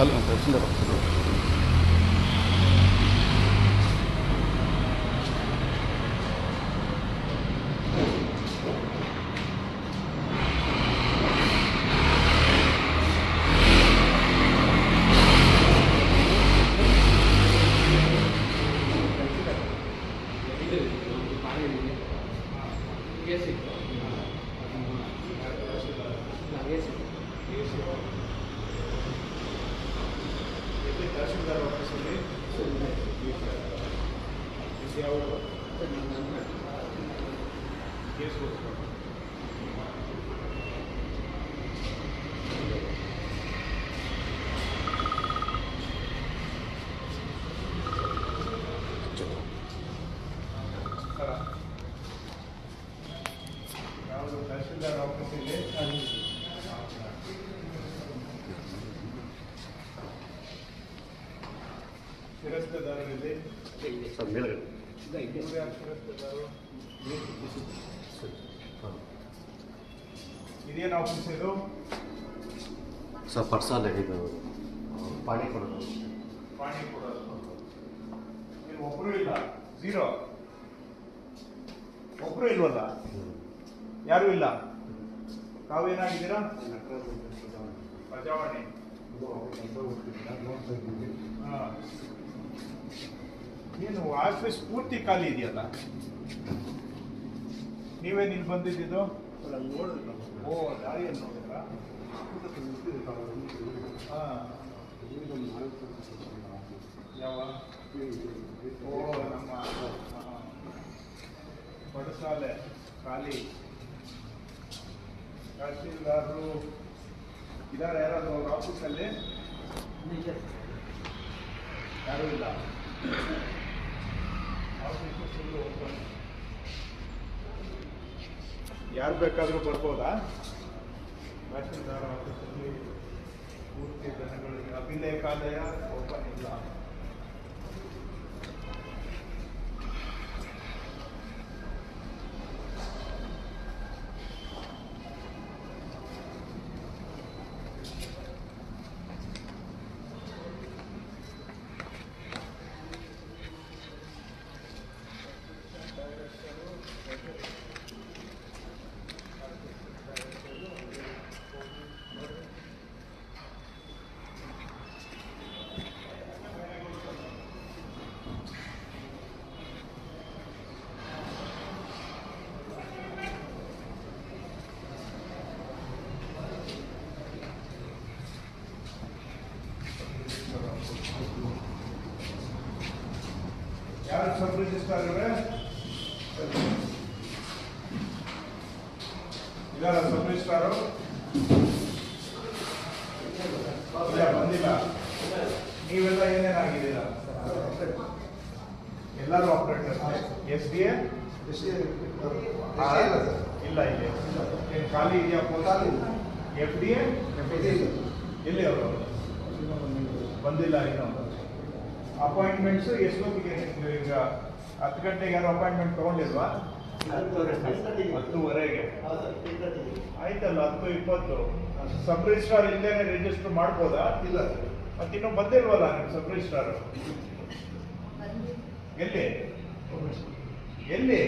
ಅಲ್ಲ ತಹಸೀಲ್ದಾರ್ ತಹಸೀಲ್ದಾರ್ ಆಫೀಸಲ್ಲಿ ಯಾವ ಕೇಸ್ ಯಾವುದು ತಹಸೀಲ್ದಾರ್ ಆಫೀಸಲ್ಲಿ ಶಿರಸ್ತದಾರರಿದೆ ಸರ್ ಮೇಲ್ಗಡೆ ಶಿರಸ್ತದಾರರು ಇದೇನು ಆಫೀಸ್ ಇದು ಸರ್ ಪರ್ಸಲ್ ಇದು ಪಾಣಿ ಕೊಡೋದು ಪಾಣಿ ಕೊಡೋದು ಇಲ್ಲಿ ಒಬ್ಬರು ಇಲ್ಲ ಝೀರೋ ಒಬ್ಬರು ಇಲ್ವಲ್ಲ ಯಾರು ಇಲ್ಲ ತಾವೇನಾಗಿದ್ದೀರಾ ಪ್ರಜಾವಾಣಿ ಏನು ಆಫೀಸ್ ಪೂರ್ತಿ ಖಾಲಿ ಇದೆಯಲ್ಲ ನೀವೇನು ಇಲ್ಲಿ ಬಂದಿದ್ದು ಓ ದಾರಿಯಲ್ಲಿ ನೋಡಿದ್ರಾ ಯಾವ ಓ ನಮ್ಮ ಪಡಸಾಲೆ ಖಾಲಿ ತಹಸೀಲ್ದಾರರು ಇದಾರೆ ಯಾರಾದ್ರು ಅವ್ರ ಆಫೀಸಲ್ಲಿ ಯಾರೂ ಇಲ್ಲ ಆಫೀಸು ಫುಲ್ಲು ಓಪನ್ ಯಾರು ಬೇಕಾದರೂ ಬರ್ಬೋದಾ ತಹಸೀಲ್ದಾರ್ ಆಫೀಸಲ್ಲಿ ಪೂರ್ತಿ ಜನಗಳಿಗೆ ಅಭಿಲೇಖಾಲಯ ಓಪನ್ ಇಲ್ಲ ಯಾರು ಸಬ್ ರಿಜಿಸ್ಟ್ರಾರ್ ಇದಾರ ಸಬ್ ರಿಜಿಸ್ಟ್ರಾರು ಬಂದಿಲ್ಲ ನೀವೆಲ್ಲ ಏನೇನಾಗಿದ್ದೀರಾ ಎಲ್ಲರೂ ಆಪರೇಟರ್ ಎಸ್ ಡಿ ಇಲ್ಲ ಇದೆ ಏನು ಖಾಲಿ ಇದೆಯಾ ಎಫ್ ಡಿ ಎಲ್ಲಿ ಅವರು ಬಂದಿಲ್ಲ ಇನ್ನು ಅಪಾಯಿಂಟ್ಮೆಂಟ್ಸು ಎಷ್ಟೊತ್ತಿಗೆ ನಿಮ್ಗೆ ಈಗ 10 ಗಂಟೆಗೆ ಯಾರು ಅಪಾಯಿಂಟ್ಮೆಂಟ್ ತೊಗೊಂಡಿಲ್ವಾ 10:30ಗೆ ಆಯ್ತಲ್ಲ 10:20 ಸಬ್ ರಿಜಿಸ್ಟ್ರಾರ್ ಇಲ್ಲದೇನೆ ರಿಜಿಸ್ಟರ್ ಮಾಡ್ಬೋದಾ ಇಲ್ಲ ಮತ್ತೆ ಇನ್ನೂ ಬಂದಿಲ್ವಲ್ಲ ನಿಮ್ಮ ಸಬ್ ರಿಜಿಸ್ಟ್ರಾರ್ ಎಲ್ಲಿ ಎಲ್ಲಿ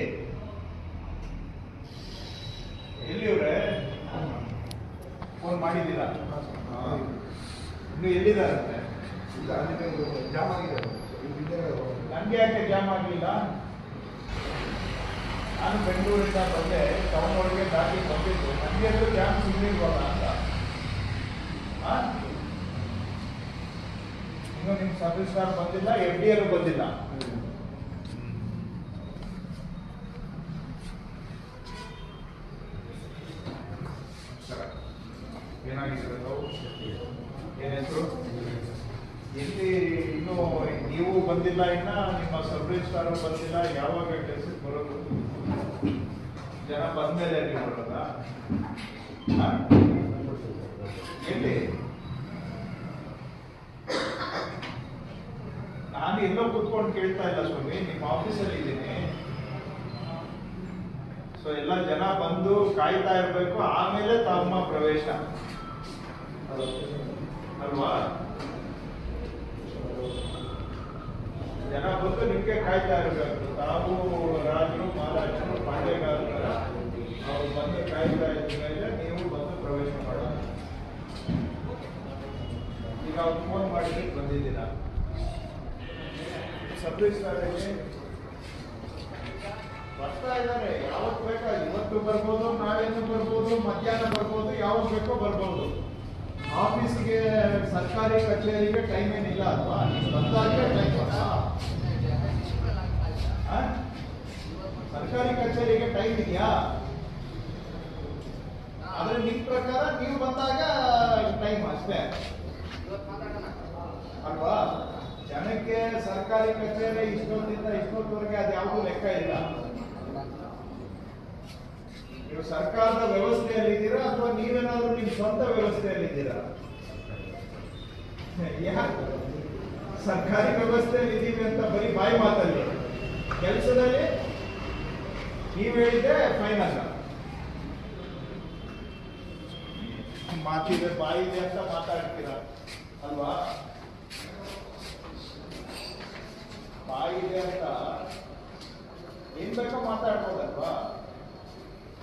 ಎಲ್ಲಿವ್ರೆ ಫೋನ್ ಮಾಡಿದ್ದೀರಾ ಇನ್ನು ಎಲ್ಲಿದ್ದಾರಂತೆ ಜಾಮ್ ಆಗಿದೆ ನನಗೆ ಯಾಕೆ ಜಾಮ್ ಆಗಲಿಲ್ಲ ನಾನು ಬೆಂಗಳೂರಿಂದ ಬಂದೆ ಟೌನ್ ಒಳಗೆ ದಾಟಿ ಬಂದಿದ್ದು ನನಗೆ ಅದು ಜಾಮ್ ಸಿಗಲಿಲ್ವಲ್ಲ ಅಂತ ಇನ್ನು ನಿಮ್ಮ ಸಬ್ ರಿಜಿಸ್ಟ್ರಾರ್ ಬಂದಿಲ್ಲ ಎಫ್ ಡಿ ಎಲ್ಲೂ ಬಂದಿಲ್ಲ ಏನಾಗಿದೆ ಏನ್ ಹೆಸರು ಎಲ್ಲಿ ಇನ್ನೂ ನೀವು ಬಂದಿಲ್ಲ ಇನ್ನ ನಿಮ್ಮ ಸಬ್ ರಿಜಿಸ್ಟ್ರಾರ್ ಬಂದಿಲ್ಲ ಯಾವಾಗ ಕೆಲಸಕ್ಕೆ ಬರೋದು ಜನ ಬಂದ್ಮೇಲೆ ನೀವು ಬರೋದಾ ಎಲ್ಲಿ ನಾನು ಎಲ್ಲೋ ಕೂತ್ಕೊಂಡು ಕೇಳ್ತಾ ಇಲ್ಲ ಸ್ವಾಮಿ ನಿಮ್ಮ ಆಫೀಸಲ್ಲಿ ಇದ್ದೀನಿ ಸೊ ಎಲ್ಲ ಜನ ಬಂದು ಕಾಯ್ತಾ ಇರಬೇಕು ಆಮೇಲೆ ತಮ್ಮ ಪ್ರವೇಶ ಅಲ್ವಾ ಬಂದು ನಿಮಗೆ ಕಾಯ್ತಾ ಇರಬೇಕು. ತಾವು ರಾಜರು ಮಹಾರಾಜರು ಪಾಂಡ್ಯಗಾರರ ಅವ್ರು ಬಂದು ಕಾಯ್ತಾ ಇದ್ದ ಮೇಲೆ ನೀವು ಬಂದು ಪ್ರವೇಶ ಮಾಡೋಣ. ಈಗ ಅವ್ರು ಫೋನ್ ಮಾಡಿದ್ರೆ ಬಂದಿದ್ದೀರಾ? ಸಬ್ ರಿಜಿಸ್ಟ್ರಾರಿಗೆ ಬರ್ತಾ ಇದ್ದಾರೆ. ಯಾವತ್ತು ಬೇಕಾ, ಇವತ್ತು ಬರ್ಬೋದು, ನಾಳೆನೂ ಬರ್ಬೋದು, ಮಧ್ಯಾಹ್ನ ಬರ್ಬೋದು, ಯಾವಾಗ ಬೇಕೋ ಬರ್ಬೋದು. ಆಫೀಸ್ಗೆ ಸರ್ಕಾರಿ ಕಚೇರಿಗೆ ಟೈಮ್ ಏನಿಲ್ಲ ಅಲ್ವಾ? ಬಂದಾಗಲೇ ಟೈಮ್. ಸರ್ಕಾರಿ ಕಚೇರಿಗೆ ಟೈಮ್ ಇದೆಯಾ? ಆದ್ರೆ ನಿಮ್ ಪ್ರಕಾರ ನೀವು ಬಂದಾಗ ಟೈಮ್ ಅಷ್ಟೇ ಅಲ್ವಾ? ಜನಕ್ಕೆ ಸರ್ಕಾರಿ ಕಚೇರಿ ಇಷ್ಟೊತ್ತಿಂದ ಇಷ್ಟೊತ್ತವರೆಗೆ ಅದು ಯಾವುದೂ ಲೆಕ್ಕ ಇಲ್ಲ. ನೀವು ಸರ್ಕಾರದ ವ್ಯವಸ್ಥೆಯಲ್ಲಿದ್ದೀರಾ ಅಥವಾ ನೀವೇನಾದ್ರೂ ನಿಮ್ ಸ್ವಂತ ವ್ಯವಸ್ಥೆಯಲ್ಲಿದ್ದೀರಾ? ಸರ್ಕಾರಿ ವ್ಯವಸ್ಥೆಯಲ್ಲಿ ಇದ್ದೀವಿ ಅಂತ ಬರೀ ಬಾಯಿ ಮಾತಲ್ಲಿ, ಕೆಲಸದಲ್ಲಿ ನೀವು ಹೇಳಿದ್ರೆ ಫೈನಲ್. ಮಾತಿದೆ ಬಾಯಿದೆ ಅಂತ ಮಾತಾಡ್ತೀರಾ ಅಲ್ವಾ? ಬಾಯಿದೆ ಅಂತ ಏನ್ ಬೇಕೋ ಮಾತಾಡ್ಬೋದಲ್ವಾ?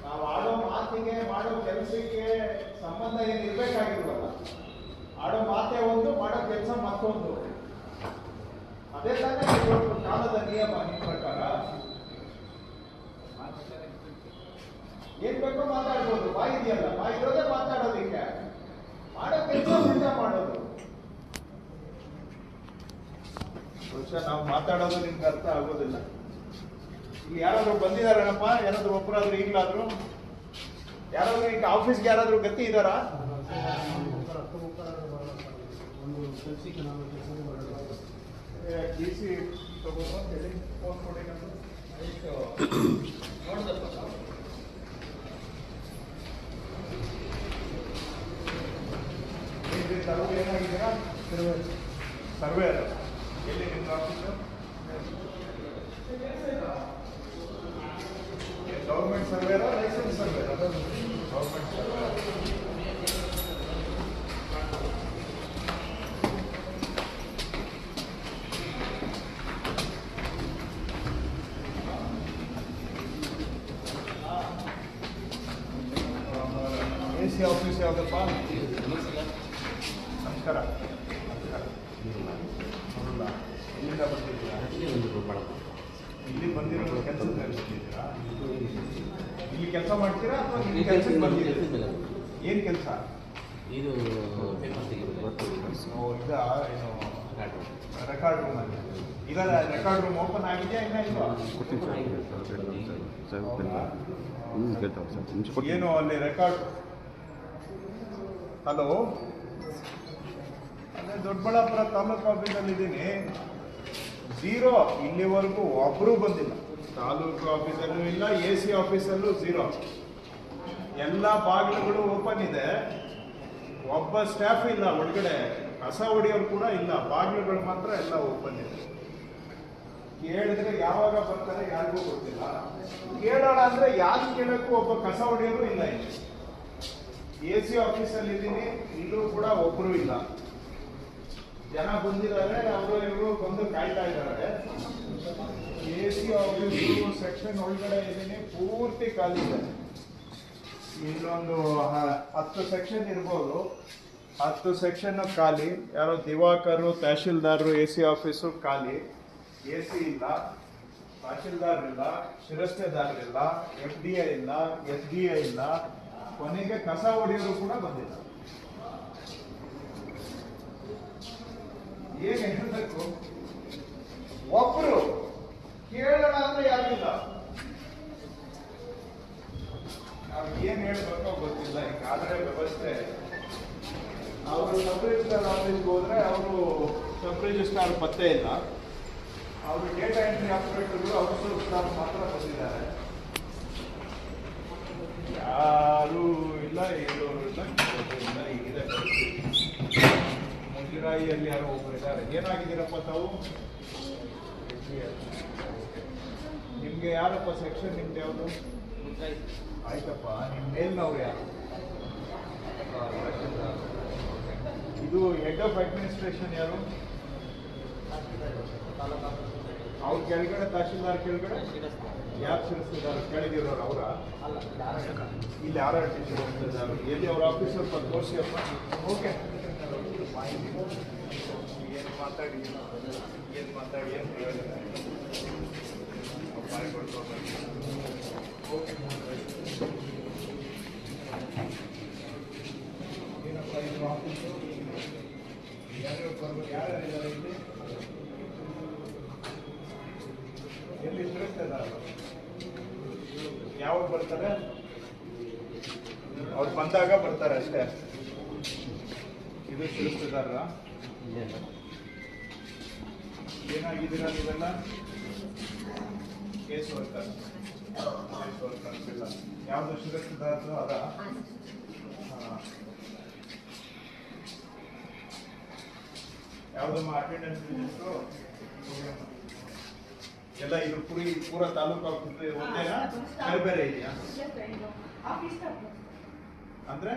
ನಾವು ಆಡೋ ಮಾತಿಗೆ ಮಾಡೋ ಕೆಲಸಕ್ಕೆ ಸಂಬಂಧ ಏನು ಇರ್ಬೇಕಾಗಿಲ್ವಲ್ಲ. ಆಡೋ ಮಾತೆ ಒಂದು, ಮಾಡೋ ಕೆಲಸ ಮತ್ತೊಂದು. ಅದೇ ತಾನೇ ಇವತ್ತು ಕಾಲದ ನಿಯಮ. ನಿಮ್ಮ ಪ್ರಕಾರ ಏನ್ ಬೇಕೋ ಮಾತಾಡ್ಬೋದು. ಬಾಯಿ ಇದೆಯಲ್ಲ, ಬಾಯಿ ಇರೋದೇ ಮಾತಾಡೋದಿಕ್ಕೆ. ಮಾಡೋ ಕೆಲಸ ಉಲ್ಟಾ ಮಾಡೋದು. ಬಹುಶಃ ನಾವು ಮಾತಾಡೋದು ನಿಮ್ಗೆ ಅರ್ಥ ಆಗೋದಿಲ್ಲ. ಈಗ ಯಾರಾದ್ರೂ ಬಂದಿದಾರನಪ್ಪ? ಯಾರಾದ್ರೂ ಒಬ್ಬರಾದ್ರೂ ಈಗಲಾದ್ರು ಯಾರಾದ್ರೂ ಈಗ ಆಫೀಸ್ಗೆ ಯಾರಾದ್ರೂ ಗತಿ ಇದ್ದಾರಾ? ಡಿಸಿ ತಗೊಂಡು ಹೇಳಿ ಫೋನ್ ಕೊಡಿ. ತಾವು ಏನಾಗಿದ್ದೀರಾ? ಸರ್ವೇರ್. ಎಲ್ಲಿ ನಿಮ್ದು ಆಫೀಸು? ಗೌರ್ಮೆಂಟ್ ಸರ್ವೇರ, ಲೈಸೆನ್ಸ್ ಸರ್ವೇರ? ಗೌರ್ಮೆಂಟ್ ಸರ್ವೇರ. AC ಆಫೀಸ್ ಯಾವುದಪ್ಪ? ನಮಸ್ಕಾರ. ಎಲ್ಲಿಂದ ಬಂದಿದ್ದೀರಾ? ಇಲ್ಲಿ ಬಂದಿರೋ ಕೆಲಸದ ಮೇಲೆ ಬಂದಿದ್ದೀರಾ? ಇಲ್ಲಿ ಕೆಲಸ ಮಾಡ್ತೀರಾ ಅಥವಾ ಇಲ್ಲಿ ಕೆಲಸಕ್ಕೆ ಬಂದಿದ್ದೀರಾ? ಏನು ಕೆಲಸ? ಇದು ಏನು ರೆಕಾರ್ಡ್ ರೂಮ್ ಅಲ್ಲಿ ಈಗ ರೆಕಾರ್ಡ್ ರೂಮ್ ಓಪನ್ ಆಗಿದೆಯಾ ಇನ್ನ ಇಲ್ವಾ? ಏನು ಅಲ್ಲಿ ರೆಕಾರ್ಡ್? ಹಲೋ, ಅದೇ ದೊಡ್ಡಬಳ್ಳಾಪುರ ತಾಲೂಕು ಆಫೀಸಲ್ಲಿ ಇದ್ದೀನಿ. ಝೀರೋ, ಇಲ್ಲಿವರೆಗೂ ಒಬ್ಬರೂ ಬಂದಿಲ್ಲ. ತಾಲೂಕು ಆಫೀಸಲ್ಲೂ ಇಲ್ಲ, AC ಆಫೀಸಲ್ಲೂ ಝೀರೋ. ಎಲ್ಲ ಬಾಗಿಲುಗಳು ಓಪನ್ ಇದೆ, ಒಬ್ಬ ಸ್ಟಾಫ್ ಇಲ್ಲ ಒಳಗಡೆ. ಕಸ ಹೊಡೆಯೋರು ಕೂಡ ಇಲ್ಲ, ಬಾಗಿಲುಗಳು ಮಾತ್ರ ಎಲ್ಲ ಓಪನ್ ಇದೆ. ಕೇಳಿದ್ರೆ ಯಾವಾಗ ಬರ್ತಾರೆ ಯಾರಿಗೂ ಗೊತ್ತಿಲ್ಲ. ಕೇಳೋಣ ಅಂದ್ರೆ ಯಾರು ಕೇಳಕ್ಕೂ ಒಬ್ಬ ಕಸ ಹೊಡೆಯೋರು ಇಲ್ಲ. ಇಲ್ಲಿ AC ಆಫೀಸಲ್ಲಿ ಇದ್ದೀನಿ, ಇಲ್ಲೂ ಕೂಡ ಒಬ್ರು ಇಲ್ಲ. ಜನ ಬಂದಿದ್ದಾರೆ, ಅವರು ಇವರು ಬಂದು ಕಾಯ್ತಾ ಇದ್ದಾರೆ. AC ಆಫೀಸು ಸೆಕ್ಷನ್ ಒಳಗಡೆ ಇದ್ದೀನಿ, ಪೂರ್ತಿ ಖಾಲಿ ಇದೆ. ಇಲ್ಲೊಂದು 10 ಸೆಕ್ಷನ್ ಇರ್ಬೋದು, 10 ಸೆಕ್ಷನ್ ಖಾಲಿ. ಯಾರೋ ದಿವಾಕರು, ತಹಶೀಲ್ದಾರರು, AC ಆಫೀಸು ಖಾಲಿ. AC ಇಲ್ಲ, ತಹಶೀಲ್ದಾರ್ ಇಲ್ಲ, ಶಿರಸ್ತೇದಾರರಿಲ್ಲ, FDI ಇಲ್ಲ, SDI ಇಲ್ಲ. ಕೊನೆಗೆ ಕಸ ಹೊಡೆಯೋರು ಕೂಡ ಬಂದಿಲ್ಲ. ಏನ್ ಹೇಳಬೇಕು? ಒಬ್ರು ಕೇಳೋಣ ಅಂದ್ರೆ ಯಾರಿಲ್ಲ. ನಾವು ಏನ್ ಹೇಳ್ಬೇಕೋ ಗೊತ್ತಿಲ್ಲ. ಈಗಾದ್ರೆ ವ್ಯವಸ್ಥೆ, ಅವರು ಸಬ್ ರಿಜಿಸ್ಟ್ರಾರ್ ಆಫೀಸ್ಗೆ ಹೋದ್ರೆ ಅವರು ಸಬ್ ರಿಜಿಸ್ಟ್ರಾರ್ ಪತ್ತೆ ಇಲ್ಲ. ಅವರು ಡೇಟಾ ಎಂಟ್ರಿ ಆಪರೇಟರ್ಗಳು ಔಟ್ಸೋರ್ಸ್ ಸ್ಟಾಫ್ ಮಾತ್ರ ಬಂದಿದ್ದಾರೆ. ಯಾರು ಇಲ್ಲ, ಹೇಳೋರು ಇಲ್ಲ, ಕೇಳೋರು ಇಲ್ಲ. ಹೀಗಿದೆ ಪರಿಸ್ಥಿತಿ. ಮುಜರಾಯಿಯಲ್ಲಿ ಯಾರೋ ಒಬ್ಬರು ಇದ್ದಾರೆ. ಏನಾಗಿದ್ದೀರಪ್ಪ ತಾವು? ನಿಮ್ಗೆ ಯಾರಪ್ಪ ಸೆಕ್ಷನ್? ನಿಮ್ದು ಯಾವುದು? ಆಯ್ತಪ್ಪ, ನಿಮ್ಮ ಮೇಲ್ನವ್ರು ಯಾರು? ಇದು ಹೆಡ್ ಆಫ್ ಅಡ್ಮಿನಿಸ್ಟ್ರೇಷನ್ ಯಾರು? ಅವ್ರ ಕೆಳಗಡೆ ತಹಶೀಲ್ದಾರ್ ಕೆಳಗಡೆ ಯಾರು ಶಿರಸ್ತಿದ್ದಾರೆ ಕೆಳಗಿರೋರು ಅವರ ಇಲ್ಲಿ ಯಾರು ಶಿರಸ್ತಿದ್ದಾರೆ ಎಲ್ಲಿ ಅವ್ರ ಆಫೀಸರ್ ತೋರಿಸಿಯಪ್ಪ. ಓಕೆ ಏನು ಮಾತಾಡಿ ಏನು ಪ್ರಯೋಜನ ಏನಪ್ಪ ಇದು ಆಫೀಸು ಯಾರ್ಯಾರಿದ್ದಾರೆ ಇಲ್ಲಿ ಎಲ್ಲಿ ಶಿರಸ್ತಿದ್ದಾರೆ ಯಾವಾಗ ಬರ್ತಾರೆ ಅವ್ರು ಬಂದಾಗ ಬರ್ತಾರೆ ಅಷ್ಟೇ. ಇದು ಶಿರಸ್ತಿದಾರ ಏನಾಗಿದ್ದೀರಾ ನೀವೆಲ್ಲ ಕೇಸ್ ವರ್ಕರ್ ಇಲ್ಲ ಯಾವುದು ಶಿರಸ್ತಿದಾರದು ಅದ ಯಾವುದಮ್ಮ ಅಟೆಂಡೆನ್ಸ್ ರಿಜಿಸ್ಟ್ರು ಎಲ್ಲ ಇದು ಪೂರ ತಾಲೂಕು ಆಫೀಸ್ ಒಂದೇನಾ ಬೇರೆ ಬೇರೆ ಇದೆಯಾ ಅಂದ್ರೆ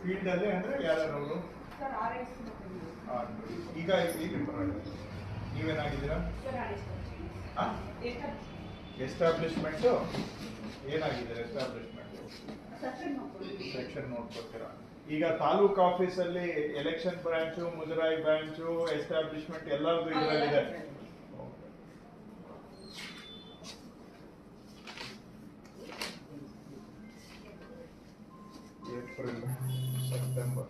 ಫೀಲ್ಡ್ ಅಲ್ಲಿ ಅಂದ್ರೆ ಯಾರು ಈಗ ನೀವೇನಾಗಿದ್ದೀರಾ ಎಸ್ಟಾಬ್ಲಿಷ್ಮೆಂಟ್ ಏನಾಗಿದ್ದೀರಾ ಎಸ್ಟಾಬ್ಲಿಷ್ಮೆಂಟ್ ಸೆಕ್ಷನ್ ನೋಡ್ಕೊತೀರಾ. ಈಗ ತಾಲೂಕು ಆಫೀಸಲ್ಲಿ ಎಲೆಕ್ಷನ್ ಬ್ರಾಂಚು ಮುಜರಾಯಿ ಬ್ರಾಂಚು ಎಸ್ಟಾಬ್ಲಿಷ್ಮೆಂಟ್ ಎಲ್ಲರದು ಇದರಲ್ಲಿದೆ. ಏಪ್ರಿಲ್ ಸೆಪ್ಟೆಂಬರ್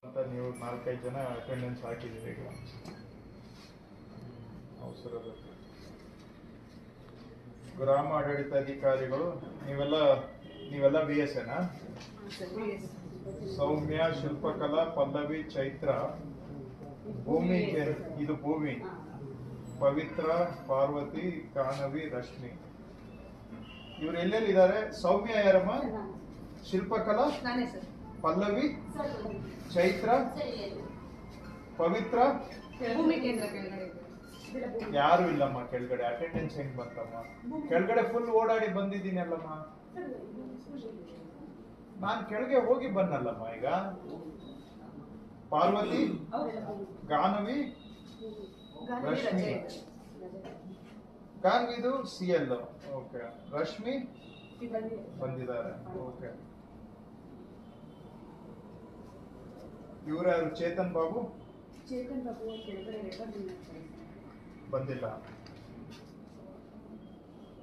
ಅಂತ ನೀವು 4-5 ಜನ ಅಟೆಂಡೆನ್ಸ್ ಹಾಕಿದ್ದೀರಿ. ಈಗ ಅವಸರದ ಗ್ರಾಮ ಆಡಳಿತಾಧಿಕಾರಿಗಳು ನೀವೆಲ್ಲ BS ಏನಾ? ಸೌಮ್ಯ, ಶಿಲ್ಪಕಲಾ, ಪಲ್ಲವಿ, ಚೈತ್ರ, ಭೂಮಿ, ಇದು ಭೂಮಿ, ಪವಿತ್ರ, ಪಾರ್ವತಿ, ಕಾನವಿ, ರಶ್ಮಿ. ಇವ್ರು ಎಲ್ಲೆಲ್ಲಿದ್ದಾರೆ? ಸೌಮ್ಯ ಯಾರಮ್ಮ? ಶಿಲ್ಪಕಲಾ, ಪಲ್ಲವಿ, ಚೈತ್ರ, ಪವಿತ್ರ ಯಾರು ಇಲ್ಲಮ್ಮ ಕೆಳಗಡೆ. ಅಟೆಂಡೆನ್ಸ್ ಹೆಂಗ್ ಬಂತಮ್ಮ? ಕೆಳಗಡೆ ಫುಲ್ ಓಡಾಡಿ ಬಂದಿದ್ದೀನಿ ಅಲ್ಲಮ್ಮ. ನಾನ್ ಕೆಳಗೆ ಹೋಗಿ ಬನ್ನಲ್ಲಮ್ಮ. ಈಗ ಪಾರ್ವತಿ, ಗಾನವಿ, ರಶ್ಮಿ. ಗಾನವಿದು CL. ಓಕೆ. ರಶ್ಮಿ ಬಂದಿದ್ದಾರೆ. ಓಕೆ. ಇವ್ರು ಯಾರು? ಚೇತನ್ ಬಾಬು ಬಂದಿಲ್ಲ.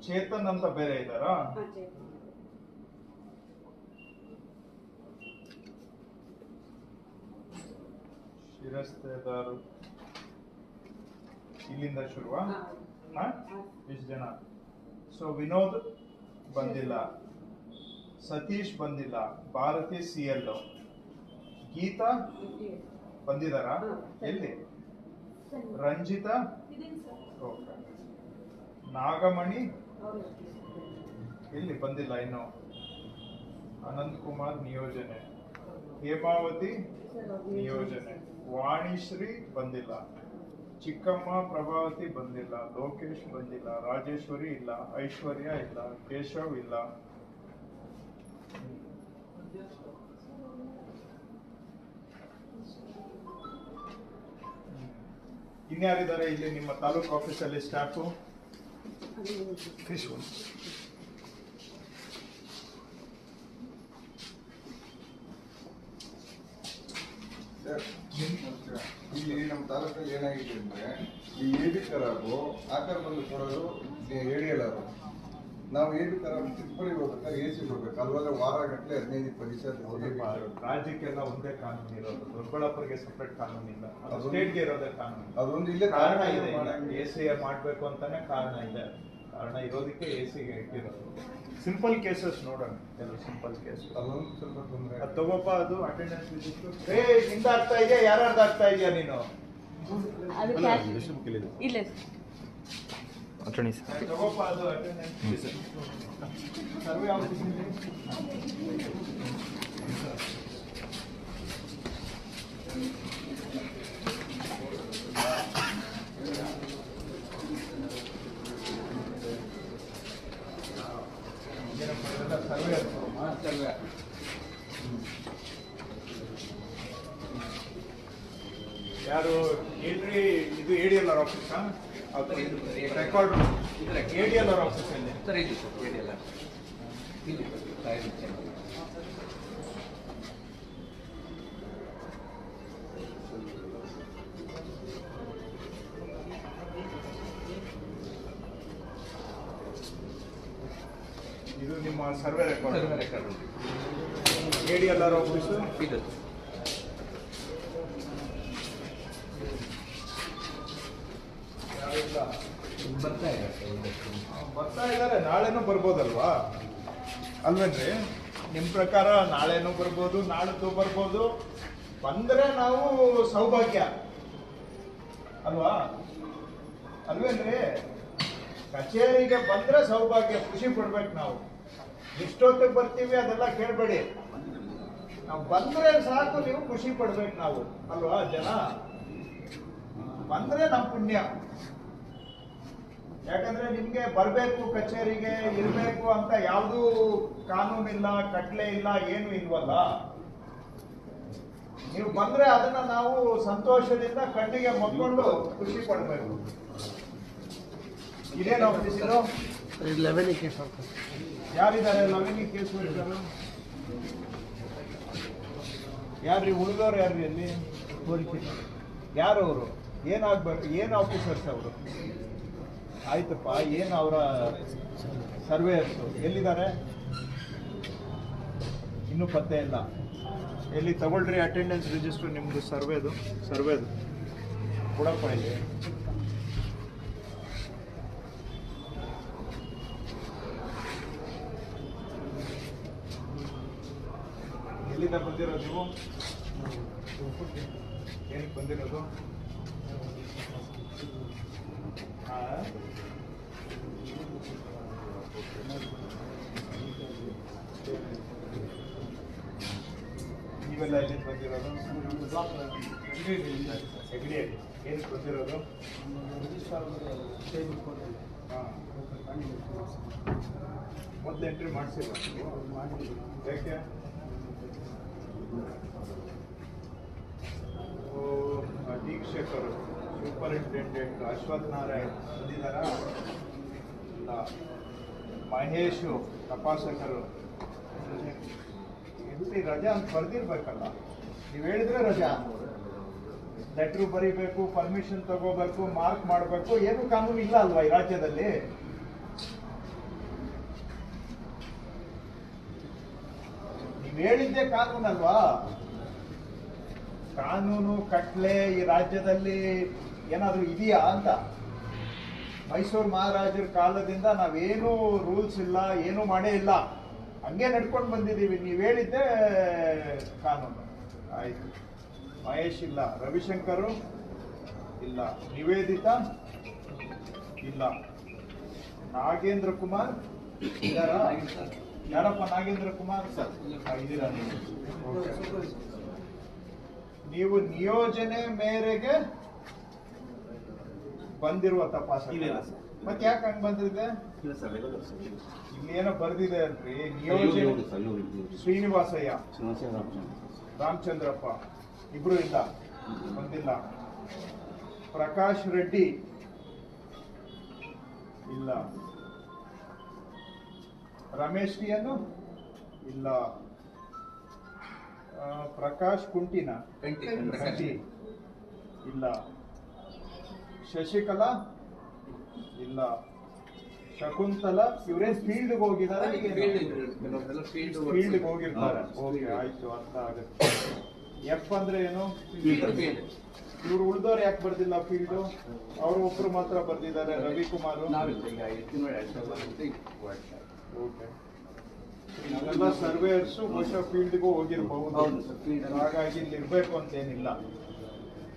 ಚೇತನ್ ಅಂತ ಬೇರೆ ಇದ್ದಾರಾ? ಶಿರಸ್ತೆದಾರು ಇಲ್ಲಿಂದ ಶುರುವಾ? ಎಷ್ಟು ಜನ? ಸೊ ವಿನೋದ್ ಬಂದಿಲ್ಲ, ಸತೀಶ್ ಬಂದಿಲ್ಲ, ಭಾರತಿ CL, ಗೀತಾ ಬಂದಿದಾರಾ? ಎಲ್ಲಿ? ರಂಜಿತಾ, ಓಕೆ. ನಾಗಮಣಿ ಇಲ್ಲಿ ಬಂದಿಲ್ಲ ಇನ್ನು. ಅನಂತ್ ಕುಮಾರ್ ನಿಯೋಜನೆ, ಹೇಮಾವತಿ ನಿಯೋಜನೆ, ವಾಣಿಶ್ರೀ ಬಂದಿಲ್ಲ, ಚಿಕ್ಕಮ್ಮ ಪ್ರಭಾವತಿ ಬಂದಿಲ್ಲ, ಲೋಕೇಶ್ ಬಂದಿಲ್ಲ, ರಾಜೇಶ್ವರಿ ಇಲ್ಲ, ಐಶ್ವರ್ಯ ಇಲ್ಲ, ಕೇಶವ್ ಇಲ್ಲ. ಇನ್ಯಾರಿದ್ದಾರೆ ಇಲ್ಲಿ ನಿಮ್ಮ ತಾಲೂಕು ಆಫೀಸಲ್ಲಿ ಸ್ಟಾಫು? ಇಲ್ಲಿ ನಮ್ಮ ತಾಲೂಕಲ್ಲಿ ಏನಾಗಿದೆ ಅಂದ್ರೆ ಈ AD ಖರಾಬು ಆಕಾರ ಬಂದು ಕೊಡೋದು ADLR. ನಾವು AD ಖರಾಬು ತಿದ್ದುಪಡಿ ಹೋಗ್ಬೇಕಾದ್ರೆ AC ಹೋಗ್ಬೇಕು. ಅಲ್ವಾಗ ವಾರ ಗಟ್ಟಲೆ 15-20%. ರಾಜ್ಯಕ್ಕೆಲ್ಲ ಒಂದೇ ಕಾನೂನು ಇರೋದು, ದೊಡ್ಡಬಳ್ಳಾಪುರಿಗೆ ಸಪ್ರೇಟ್ ಕಾನೂನು ಇಲ್ಲ. ಸ್ಟೇಟ್ಗೆ ಇರೋದೇ ಕಾನೂನು. ಅದೊಂದು ಇಲ್ಲೇ ಕಾರಣ ಇದೆ. AC ಮಾಡ್ಬೇಕು ಅಂತಾನೆ ಕಾರಣ ಇದೆ. ಕಾರಣ ಇರೋದಕ್ಕೆ ACಗೆ ಇಟ್ಟಿರೋದು. ಸಿಂಪಲ್ ಕೇಸಸ್ ನೋಡೋಣ. ಕೆಲವು ಸಿಂಪಲ್ ಕೇಸ್ ಅದೊಂದು ಸ್ವಲ್ಪ ತೊಂದರೆ. ಅದು ತಗೋಪ್ಪ. ಅದು ಅಟೆಂಡೆನ್ಸ್ ನಿಂದ ಆಗ್ತಾ ಇದೆಯಾ? ಯಾರ್ದು ಆಗ್ತಾ ಇದೆಯಾ ನೀನು? ಇಲ್ಲ ತಗೋಪ್ಪ. ಅದು ಅಟೆಂಡೆನ್ಸ್ ಸರ್ವೆ ಆಫೀಸಿಂದ ಸರ್ವೆ ಸರ್ವೆ ಯಾರು ಏನ್ರಿ ಇದು ADLR ಆಫೀಸಾ? ರೆಕಾರ್ಡ್ ADLR ಆಫೀಸಲ್ಲಿ ಸರ್ ಇದು ADLR ಇಲ್ಲಿ ಸಾಯಿಲ್ ಚೆಕ್. ಇದು ನಿಮ್ಮ survey record. Survey record ADLR office ಇದು ಬರ್ತಾ ಇದ್ದಾರೆ. ನಾಳೆನೂ ಬರ್ಬೋದಲ್ವಾ ಅಲ್ವೇನ್ರಿ? ನಿಮ್ಮ ಪ್ರಕಾರ ನಾಳೆನೂ ಬರ್ಬೋದು, ನಾಳಿದ್ದು ಬರ್ಬೋದು. ಬಂದ್ರೆ ನಾವು ಸೌಭಾಗ್ಯ ಅಲ್ವಾ ಅಲ್ವೇನ್ರಿ? ಕಚೇರಿಗೆ ಬಂದ್ರೆ ಸೌಭಾಗ್ಯ, ಖುಷಿ ಪಡ್ಬೇಕು ನಾವು. ಎಷ್ಟೊತ್ತಿಗೆ ಬರ್ತೀವಿ ಅದೆಲ್ಲ ಕೇಳಬೇಡಿ. ನಾವು ಬಂದ್ರೆ ಸಾಕು, ನೀವು ಖುಷಿ ಪಡ್ಬೇಕು ನಾವು ಅಲ್ವಾ? ಜನ ಬಂದ್ರೆ ನಮ್ಮ ಪುಣ್ಯ. ಯಾಕಂದ್ರೆ ನಿಮ್ಗೆ ಬರ್ಬೇಕು, ಕಚೇರಿಗೆ ಇರ್ಬೇಕು ಅಂತ ಯಾವ್ದು ಕಾನೂನಿಲ್ಲ, ಕಟ್ಲೆ ಇಲ್ಲ, ಏನು ಇಲ್ವಲ್ಲ. ನೀವು ಬಂದ್ರೆ ಅದನ್ನ ನಾವು ಸಂತೋಷದಿಂದ ಕಣ್ಣಿಗೆ ಮೊಕ್ಕೊಂಡು ಖುಷಿ ಪಡ್ಬೇಕು. ಇದೇನು ಆಫೀಸ್ ಇದು? ಯಾರಿದ್ದಾರೆ ಲೆವೆನಿ ಕೇಸ್ ಮಾಡಿದ್ದಾರೆ? ಯಾರ್ರಿ ಉಳಿದವ್ರು? ಯಾರ್ರಿ ಅಲ್ಲಿ ಯಾರು ಅವರು? ಏನಾಗ್ಬೇಕು? ಏನು ಆಫೀಸರ್ಸ್ ಅವರು? ಆಯ್ತಪ್ಪ, ಏನು ಅವರ ಸರ್ವೇಯರ್ಸು ಎಲ್ಲಿದ್ದಾರೆ? ಇನ್ನೂ ಪತ್ತೆ ಇಲ್ಲ. ಎಲ್ಲಿ ತಗೊಳ್ರಿ ಅಟೆಂಡೆನ್ಸ್ ರಿಜಿಸ್ಟರ್ ನಿಮ್ದು ಸರ್ವೇದು ಕೊಡಪ್ಪ ಇಲ್ಲಿ. ಎಲ್ಲಿಂದ ಬಂದಿರೋದು ನೀವು? ಏನಕ್ಕೆ ಬಂದಿರೋದು? ನೀವೆಲ್ಲ ಎಲ್ಲಿಂದ ಬಂದಿರೋದು? ಹೆಗ್ಡಿ. ಏನಕ್ಕೆ ಬಂದಿರೋದು? ಮೊದಲು ಎಂಟ್ರಿ ಮಾಡಿಸಿಲ್ಲ? ಯಾಕೆ? ಅಧೀಕ್ಷಕರು, ಸೂಪರಿಂಟೆಂಡೆಂಟ್ ಅಶ್ವಥ್ ನಾರಾಯಣ್ ಬಂದಿದ್ದಾರಾ? ಇಲ್ಲ. ಮಹೇಶು ತಪಾಸಕರು ಎಲ್ಲಿ ರಜಾ ಅಂತ ಬರ್ದಿರ್ಬೇಕಲ್ಲ. ನೀವು ಹೇಳಿದ್ರೆ ರಜಾ, ಲೆಟ್ರು ಬರೀಬೇಕು, ಪರ್ಮಿಷನ್ ತಗೋಬೇಕು, ಮಾರ್ಕ್ ಮಾಡಬೇಕು. ಏನು ಕಾನೂನು ಇಲ್ಲ ಅಲ್ವಾ ಈ ರಾಜ್ಯದಲ್ಲಿ? ನೀವು ಹೇಳಿದ್ದೆ ಕಾನೂನು ಅಲ್ವಾ? ಕಾನೂನು ಕಟ್ಲೆ ಈ ರಾಜ್ಯದಲ್ಲಿ ಏನಾದ್ರೂ ಇದೆಯಾ ಅಂತ? ಮೈಸೂರು ಮಹಾರಾಜರ ಕಾಲದಿಂದ ನಾವೇನು ರೂಲ್ಸ್ ಇಲ್ಲ, ಏನು ಮಾಡೇ ಇಲ್ಲ, ಹಂಗೆ ನಡ್ಕೊಂಡು ಬಂದಿದ್ದೀವಿ. ನೀವು ಹೇಳಿದ್ದೆ ಕಾನೂನು. ಆಯ್ತು. ಮಹೇಶ್ ಇಲ್ಲ. ರವಿಶಂಕರು ಇಲ್ಲ. ನಿವೇದಿತಾ ಇಲ್ಲ. ನಾಗೇಂದ್ರ ಕುಮಾರ್ ಇದ್ದಾರಾ? ಯಾರಪ್ಪ ನಾಗೇಂದ್ರ ಕುಮಾರ್? ಇದ್ದೀರಾ ನೀವು? ನೀವು ನಿಯೋಜನೆ ಮೇರೆಗೆ ಬಂದಿರುವ ತಪಾಸಣೆ. ಮತ್ತೆ ಯಾಕೆ ಹಂಗ್ ಬಂದಿದೆ? ಇಲ್ಲಿ ಏನೋ ಬರ್ದಿದೆ ಅಲ್ರಿ, ನಿಯೋಜನೆ. ಶ್ರೀನಿವಾಸಯ್ಯ, ರಾಮಚಂದ್ರಪ್ಪ ಇಬ್ರು ಇಲ್ಲ, ಬಂದಿಲ್ಲ. ಪ್ರಕಾಶ್ ರೆಡ್ಡಿ ಇಲ್ಲ. ರಮೇಶ್ ಟಿಯನ್ನು ಇಲ್ಲ. ಪ್ರಕಾಶ್ ಕುಂಟಿನ ಇಲ್ಲ. ಶಶಿಕಲಾ ಇಲ್ಲ. ಶಕುಂತಲಾ ಇವರೇನ್ ಫೀಲ್ಡ್ಗೆ ಹೋಗಿದ್ದಾರೆ? ಫೀಲ್ಡ್ಗೆ ಹೋಗಿರ್ತಾರೆ. ಓಕೆ, ಆಯ್ತು, ಅರ್ಥ ಆಗುತ್ತೆ. ಎಫ್ ಅಂದ್ರೆ ಏನು? ಇವ್ರು ಉಳಿದವ್ರು ಯಾಕೆ ಬರ್ದಿಲ್ಲ ಫೀಲ್ಡ್? ಅವರು ಒಬ್ರು ಮಾತ್ರ ಬರ್ದಿದ್ದಾರೆ, ರವಿಕುಮಾರ್. ಓಕೆ, ನಾವೆಲ್ಲ ಸರ್ವೇಯರ್ಸು ಬಹುಶಃ ಫೀಲ್ಡ್ಗೂ ಹೋಗಿರಬಹುದು, ಹಾಗಾಗಿ ಇಲ್ಲಿ ಇರ್ಬೇಕು ಅಂತ ಏನಿಲ್ಲ.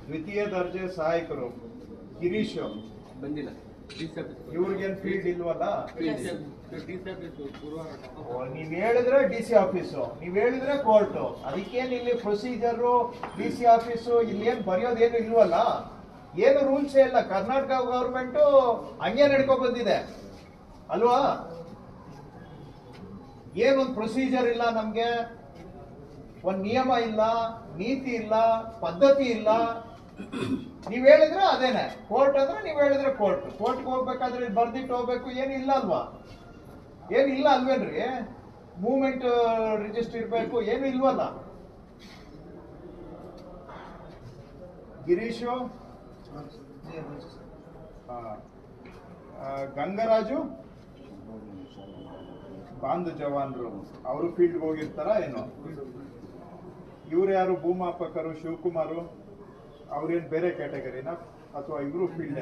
ದ್ವಿತೀಯ ದರ್ಜೆ ಸಹಾಯಕರು ಗಿರೀಶ್ ಬಂದಿಲ್ಲ. ಇವ್ರಿಗೇನ್ ಫೀಲ್ಡ್ ಇಲ್ವಲ್ಲ? ನೀವ್ ಹೇಳಿದ್ರೆ DC ಆಫೀಸು, ನೀವ್ ಹೇಳಿದ್ರೆ ಕೋರ್ಟು. ಅದಕ್ಕೇನು ಇಲ್ಲಿ ಪ್ರೊಸೀಜರು, DC ಆಫೀಸು, ಇಲ್ಲಿ ಏನ್ ಬರೆಯೋದೇನು ಇಲ್ವಲ್ಲ? ಏನು ರೂಲ್ಸೇ ಇಲ್ಲ. ಕರ್ನಾಟಕ ಗವರ್ಮೆಂಟ್ ಹಂಗೆ ನಡ್ಕೊ ಬಂದಿದೆ ಅಲ್ವಾ? ಏನೊಂದು ಪ್ರೊಸೀಜರ್ ಇಲ್ಲ ನಮ್ಗೆ, ಒಂದ್ ನಿಯಮ ಇಲ್ಲ, ನೀತಿ ಇಲ್ಲ, ಪದ್ಧತಿ ಇಲ್ಲ. ನೀವ್ ಹೇಳಿದ್ರೆ ಅದೇನೆ, ಕೋರ್ಟ್ ಅಂದ್ರೆ ನೀವ್ ಹೇಳಿದ್ರೆ ಕೋರ್ಟ್ಗೆ ಹೋಗ್ಬೇಕಾದ್ರೆ ಇಲ್ಲಿ ಬರ್ದಿಟ್ಟು ಹೋಗ್ಬೇಕು ಏನಿಲ್ಲ ಅಲ್ವಾ? ಏನಿಲ್ಲ ಅಲ್ವೇನ್ರಿ? ಮೂವ್ಮೆಂಟ್ ರಿಜಿಸ್ಟರ್ ಇರ್ಬೇಕು ಏನು ಇಲ್ವಲ್ಲ? ಗಿರೀಶು, ಗಂಗರಾಜು ಬಾಂಧು ಜವಾನ್ರು ಅವರು ಫೀಲ್ಡ್ ಹೋಗಿರ್ತಾರ ಏನೋ? ಇವ್ರು ಯಾರು? ಭೂಮಾಪಕರು ಶಿವಕುಮಾರು ಅವ್ರೇನ್ ಬೇರೆ ಕ್ಯಾಟಗರಿನಾ ಅಥವಾ ಇಬ್ರು ಫೀಲ್ಡ್?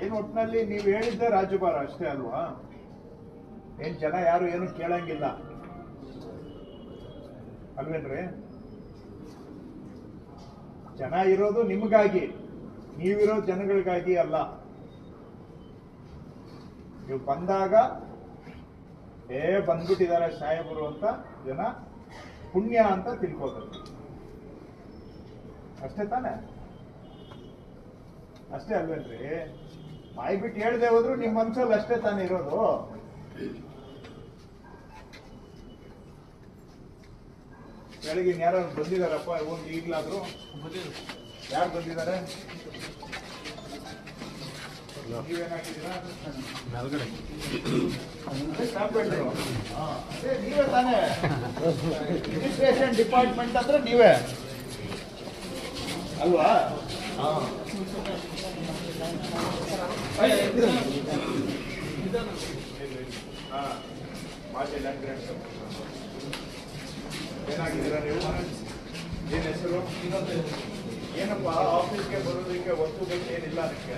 ಏನ್ ಒಟ್ನಲ್ಲಿ ನೀವ್ ಹೇಳಿದ್ದೆ ರಾಜಭಾರ ಅಷ್ಟೇ ಅಲ್ವಾ? ಏನ್ ಜನ ಯಾರು ಏನು ಕೇಳಂಗಿಲ್ಲ ಅಲ್ವೇನ್ರಿ? ಜನ ಇರೋದು ನಿಮಗಾಗಿ, ನೀವಿರೋ ಜನಗಳಿಗಾಗಿ ಅಲ್ಲ. ನೀವು ಬಂದಾಗ ಬಂದ್ಬಿಟ್ಟಿದ್ದಾರೆ ಸಾಹೇಬರು ಅಂತ ಜನ ಪುಣ್ಯ ಅಂತ ತಿಳ್ಕೋಬೇಕು ಅಷ್ಟೇ ತಾನೆ? ಅಷ್ಟೇ ಅಲ್ವೇನ್ರಿ? ಮಾಯಿ ಬಿಟ್ಟು ಹೇಳ್ದೆ ಹೋದ್ರು ನಿಮ್ ಮನ್ಸಲ್ಲಿ ಅಷ್ಟೇ ತಾನೇ ಇರೋದು. ಬೆಳಗ್ಗೆ ಯಾರು ಬಂದಿದಾರಪ್ಪ ಹೋಗಿ ಈಗ್ಲಾದ್ರು? ಯಾರು ಬಂದಿದ್ದಾರೆ? ನೀವೇನಾಗಿದ್ದೀರಾ? ನೀವೇ ತಾನೇ ರಿಜಿಸ್ಟ್ರೇಷನ್ ಡಿಪಾರ್ಟ್ಮೆಂಟ್ ಅಂದ್ರೆ ನೀವೇ ಅಲ್ವಾ? ಏನಾಗಿದ್ದೀರಾ ನೀವು? ಏನ್ ಹೆಸರು? ಏನಪ್ಪ ಆಫೀಸ್ಗೆ ಬರೋದಕ್ಕೆ ಒತ್ತು ಬೇಕು ಏನಿಲ್ಲ ಅದಕ್ಕೆ?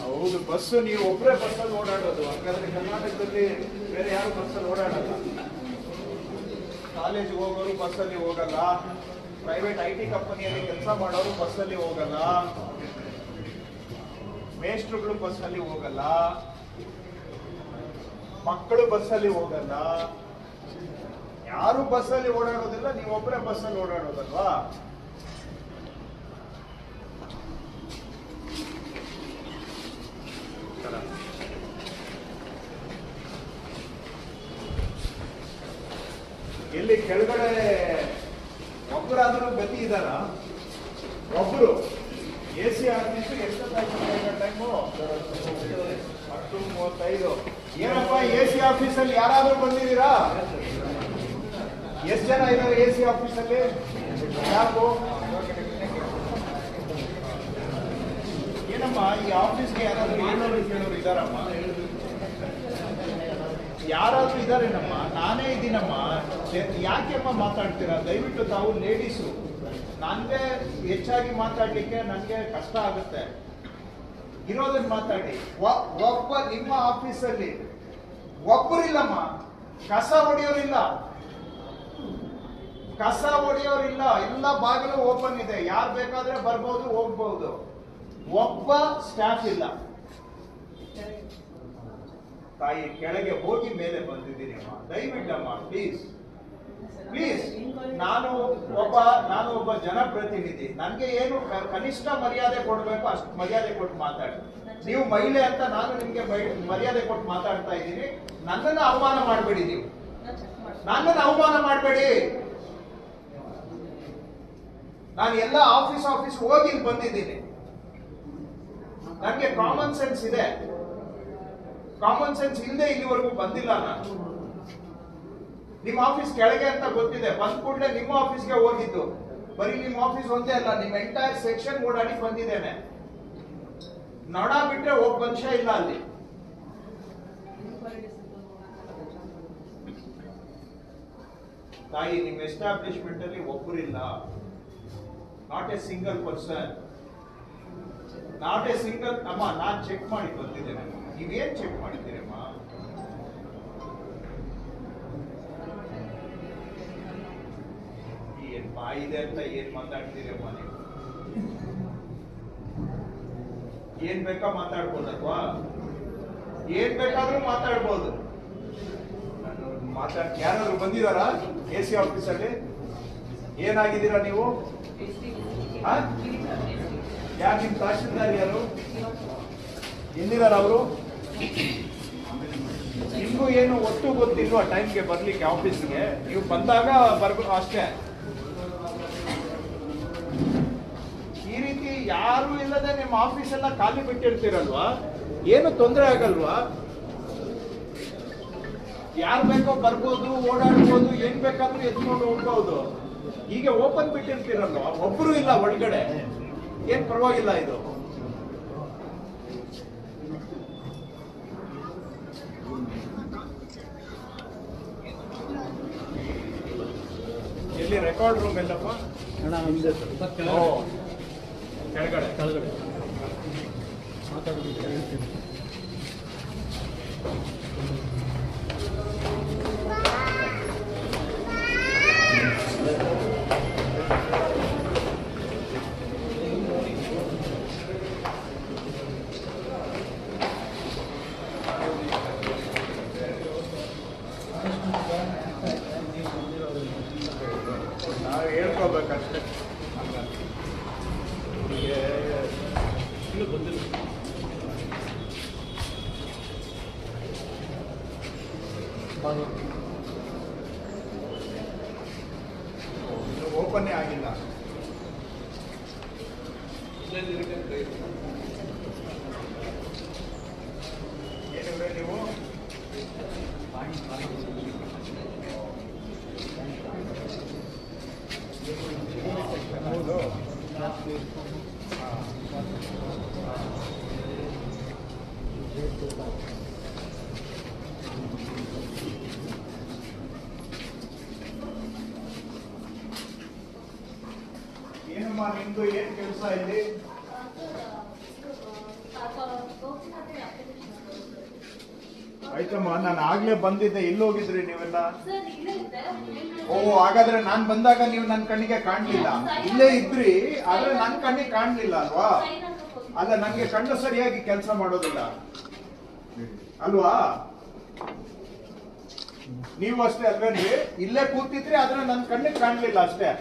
ಹೌದು, ಬಸ್ಸು ನೀವು ಒಬ್ಬರೇ ಬಸ್ಸಲ್ಲಿ ಓಡಾಡೋದು. ಹಾಗಾದ್ರೆ ಕರ್ನಾಟಕದಲ್ಲಿ ಬೇರೆ ಯಾರು ಬಸ್ಸಲ್ಲಿ ಓಡಾಡಲ್ಲ. ಕಾಲೇಜಿಗೆ ಹೋಗೋರು ಬಸ್ಸಲ್ಲಿ ಹೋಗಲ್ಲ, ಪ್ರೈವೇಟ್ IT ಕಂಪನಿಯಲ್ಲಿ ಕೆಲಸ ಮಾಡೋರು ಬಸ್ಸಲ್ಲಿ ಹೋಗಲ್ಲ, ಮೇಸ್ಟ್ರುಗಳು ಬಸ್ಸಲ್ಲಿ ಹೋಗಲ್ಲ, ಮಕ್ಕಳು ಬಸ್ಸಲ್ಲಿ ಹೋಗಲ್ಲ, ಯಾರು ಬಸ್ಸಲ್ಲಿ ಓಡಾಡೋದಿಲ್ಲ. ನೀವೊಬ್ಬರೇ ಬಸ್ಸಲ್ಲಿ ಓಡಾಡೋದಲ್ವಾ? ಎಲ್ಲಿ ಕೆಳಗಡೆ ಒಬ್ಬರಾದ್ರೂ ಗತಿ ಇದಾರ? ಒಬ್ರು AC ಆಫೀಸ್ ಎಷ್ಟೊತ್ತಾಯ್ತು ಟೈಮು? 10:35. ಏನಪ್ಪ AC ಆಫೀಸಲ್ಲಿ ಯಾರಾದ್ರೂ ಬಂದಿದ್ದೀರಾ? ಎಷ್ಟು ಜನ ಇದ್ದಾರೆ AC ಆಫೀಸಲ್ಲಿ? ಯಾರು? ಏನಮ್ಮ ಈ ಆಫೀಸ್ಗೆ ಯಾರಾದ್ರೂ ಏನೋರು ಕೇಳೋರು ಇದಾರಮ್ಮ? ಯಾರಾದ್ರೂ ಇದಾರೇನಮ್ಮ? ನಾನೇ ಇದ್ದೀನಮ್ಮ. ಯಾಕೆಮ್ಮ ಮಾತಾಡ್ತೀರಾ? ದಯವಿಟ್ಟು ತಾವು ಲೇಡೀಸು, ನನ್ಗೆ ಹೆಚ್ಚಾಗಿ ಮಾತಾಡ್ಲಿಕ್ಕೆ ನನ್ಗೆ ಕಷ್ಟ ಆಗುತ್ತೆ. ಇರೋದನ್ನ ಮಾತಾಡಿ. ಒಬ್ಬ ನಿಮ್ಮ ಆಫೀಸಲ್ಲಿ ಒಬ್ಬರಿಲ್ಲಮ್ಮ, ಕಸ ಹೊಡೆಯೋರಿಲ್ಲ, ಎಲ್ಲ ಬಾಗಿಲು ಓಪನ್ ಇದೆ, ಯಾರು ಬೇಕಾದ್ರೆ ಬರ್ಬೋದು ಹೋಗ್ಬಹುದು. ಒಬ್ಬ ಸ್ಟಾಫ್ ಇಲ್ಲ. ತಾಯಿ ಕೆಳಗೆ ಹೋಗಿ ಮೇಲೆ ಬಂದಿದ್ದೀನಿ ಅಮ್ಮ, ದಯವಿಟ್ಟಮ್ಮ ಪ್ಲೀಸ್. ನಾನು ಒಬ್ಬ ಜನಪ್ರತಿನಿಧಿ, ನನ್ಗೆ ಏನು ಕನಿಷ್ಠ ಮರ್ಯಾದೆ ಕೊಡ್ಬೇಕು ಅಷ್ಟು ಮರ್ಯಾದೆ ಕೊಟ್ಟು ಮಾತಾಡಿ. ನೀವು ಮಹಿಳೆ ಅಂತ ನಾನು ನಿಮ್ಗೆ ಮರ್ಯಾದೆ ಕೊಟ್ಟು ಮಾತಾಡ್ತಾ ಇದ್ದೀನಿ. ನನ್ನನ್ನು ಅವಮಾನ ಮಾಡಬೇಡಿ. ನೀವು ನನ್ನನ್ನು ಅವಮಾನ ಮಾಡಬೇಡಿ. ನಾನು ಎಲ್ಲ ಆಫೀಸ್ ಹೋಗಿ ಬಂದಿದ್ದೀನಿ. ನನಗೆ ಕಾಮನ್ ಸೆನ್ಸ್ ಇದೆ. ಕಾಮನ್ ಸೆನ್ಸ್ ಇಲ್ಲದೆ ಇಲ್ಲಿವರೆಗೂ ಬಂದಿಲ್ಲ ನಾನು. ನಿಮ್ಮ ಆಫೀಸ್ ಕೆಳಗೆ ಅಂತ ಗೊತ್ತಿದೆ, ಬಂದ ಕೂಡಲೇ ನಿಮ್ಮ ಆಫೀಸ್ಗೆ ಹೋಗಿದ್ದು. ಬರೀ ನಿಮ್ಮ ಆಫೀಸ್ ಒಂದೇ ಅಲ್ಲ, ನಿಮ್ಮ ಎಂಟೈರ್ ಸೆಕ್ಷನ್ ಓಡಾಡಿ ಬಂದಿದ್ದೇನೆ. ನೊಣ ಬಿಟ್ರೆ ಒಬ್ಬ ಮನುಷ್ಯ ಇಲ್ಲ ಅಲ್ಲಿ. ತಾಯಿ, ನಿಮ್ಮ ಎಸ್ಟಾಬ್ಲಿಷ್ಮೆಂಟ್ ಅಲ್ಲಿ ಒಬ್ಬರಿಲ್ಲ. Not a single person, not a single. ಅಮ್ಮ, ನಾನ್ ಚೆಕ್ ಮಾಡಿ ಬಂದಿದ್ದೇನೆ. ನೀವೇನ್ ಚೆಕ್ ಮಾಡಿದ್ದೀರಮ್ಮ? ಏನ್ ಬಾಯಿದೆ ಅಂತ ಏನ್ ಮಾತಾಡ್ತೀರಮ್ಮ ನೀವು? ಏನ್ ಬೇಕಾ ಮಾತಾಡ್ಬೋದಲ್ವಾ? ಏನ್ ಬೇಕಾದ್ರೂ ಮಾತಾಡ್ಬೋದು. ಯಾರಾದ್ರು ಬಂದಿದಾರಾ AC ಆಫೀಸಲ್ಲಿ? ಏನಾಗಿದ್ದೀರಾ ನೀವು? ಯಾರು ನಿಮ್ ತಹಶೀಲ್ದಾರ್ ಯಾರು? ಎಲ್ಲಿದಾರ ಅವರು? ನಿಮ್ಗೂ ಏನು ಒಟ್ಟು ಗೊತ್ತಿಲ್ವಾ ಟೈಮ್ಗೆ ಬರ್ಲಿಕ್ಕೆ ಆಫೀಸ್ಗೆ? ನೀವು ಬಂದಾಗ ಬರ್ಬೇಕು ಅಷ್ಟೇ. ಈ ರೀತಿ ಯಾರು ಇಲ್ಲದೆ ನಿಮ್ಮ ಆಫೀಸ್ ಎಲ್ಲ ಖಾಲಿ ಬಿಟ್ಟಿರ್ತೀರಲ್ವಾ? ಏನು ತೊಂದರೆ ಆಗಲ್ವಾ? ಯಾರು ಬೇಕೋ ಬರ್ಬೋದು, ಓಡಾಡ್ಬೋದು, ಏನ್ ಬೇಕಾದ್ರೂ ಎತ್ಕೊಂಡು ಹೋಗ್ಬೋದು. ಈಗ ಓಪನ್ ಬಿಟ್ಟಿರ್ತೀರಲ್ವಾ, ಒಬ್ರು ಇಲ್ಲ ಒಳಗಡೆ, ಏನ್ ಪರವಾಗಿಲ್ಲ ಇದು. ಎಲ್ಲಿ ರೆಕಾರ್ಡ್ ರೂಮ್ ಎಲ್ಲಪ್ಪ? ಕೆಳಗಡೆ ಕೆಳಗಡೆ ನಾವು ಹೇಳ್ಕೋಬೇಕಷ್ಟೇ. ಓಪನ್ನೇ ಆಗಿಲ್ಲ. ಏನಿವ್ರೆ ನೀವು? ಹೌದು. ಏನಮ್ಮ ನಿಮ್ದು ಏನ್ ಕೆಲಸ ಇಲ್ಲಿ? ಆಯ್ತಮ್ಮ, ನಾನು ಆಗ್ಲೇ ಬಂದಿದ್ದೆ. ಎಲ್ಲಿ ಹೋಗಿದ್ರಿ ನೀವೆಲ್ಲ? ಓ, ಹಾಗಾದ್ರೆ ನಾನ್ ಬಂದಾಗ ನೀವು ನನ್ನ ಕಣ್ಣಿಗೆ ಕಾಣ್ಲಿಲ್ಲ. ಇಲ್ಲೇ ಇದ್ರಿ, ಆದ್ರೆ ನನ್ನ ಕಣ್ಣಿಗೆ ಕಾಣ್ಲಿಲ್ಲ ಅಲ್ವಾ? ಅಲ್ಲ, ನಂಗೆ ಕಣ್ಣು ಸರಿಯಾಗಿ ಕೆಲಸ ಮಾಡೋದಿಲ್ಲ ಅಲ್ವಾ? ನೀವು ಅಷ್ಟೇ ಅಲ್ವೇನ್ರಿ? ಇಲ್ಲೇ ಕೂತಿದ್ರಿ, ಆದ್ರೆ ನನ್ನ ಕಣ್ಣಿಗೆ ಕಾಣ್ಲಿಲ್ಲ ಅಷ್ಟೇ.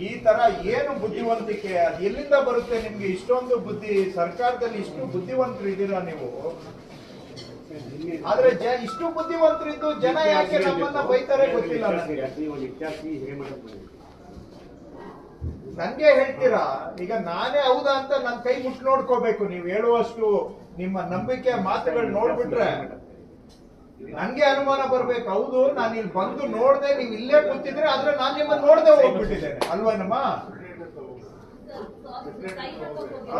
ಈ ತರ ಏನು ಬುದ್ಧಿವಂತಿಕೆ? ಅದು ಎಲ್ಲಿಂದ ಬರುತ್ತೆ ನಿಮ್ಗೆ ಇಷ್ಟೊಂದು ಬುದ್ಧಿ? ಸರ್ಕಾರದಲ್ಲಿ ಇಷ್ಟು ಬುದ್ಧಿವಂತರು ಇದ್ದೀರಾ ನೀವು, ಆದ್ರೆ ಇಷ್ಟು ಬುದ್ಧಿವಂತರಿದ್ದು ಜನ ಯಾಕೆ ನಮ್ಮನ್ನ ಬೈತಾರೆ ಗೊತ್ತಿಲ್ಲ ನನ್ಗೆ ಹೇಳ್ತೀರಾ? ಈಗ ನಾನೇ ಹೌದಾ ಅಂತ ನನ್ನ ಕೈ ಮುಟ್ಟು ನೋಡ್ಕೋಬೇಕು. ನೀವು ಹೇಳುವಷ್ಟು ನಿಮ್ಮ ನಂಬಿಕೆ ಮಾತುಗಳು ನೋಡ್ಬಿಟ್ರೆ ನನ್ಗೆ ಅನುಮಾನ ಬರ್ಬೇಕು. ಹೌದು, ನಾನು ಇಲ್ಲಿ ಬಂದು ನೋಡ್ದೆ, ನೀವು ಇಲ್ಲೇ ಕೂತಿದ್ರೆ, ಆದ್ರೆ ನಾನು ನಿಮ್ಮನ್ನ ನೋಡ್ದೆ ಹೋಗ್ಬಿಟ್ಟಿದ್ದೇನೆ ಅಲ್ವೇನಮ್ಮ?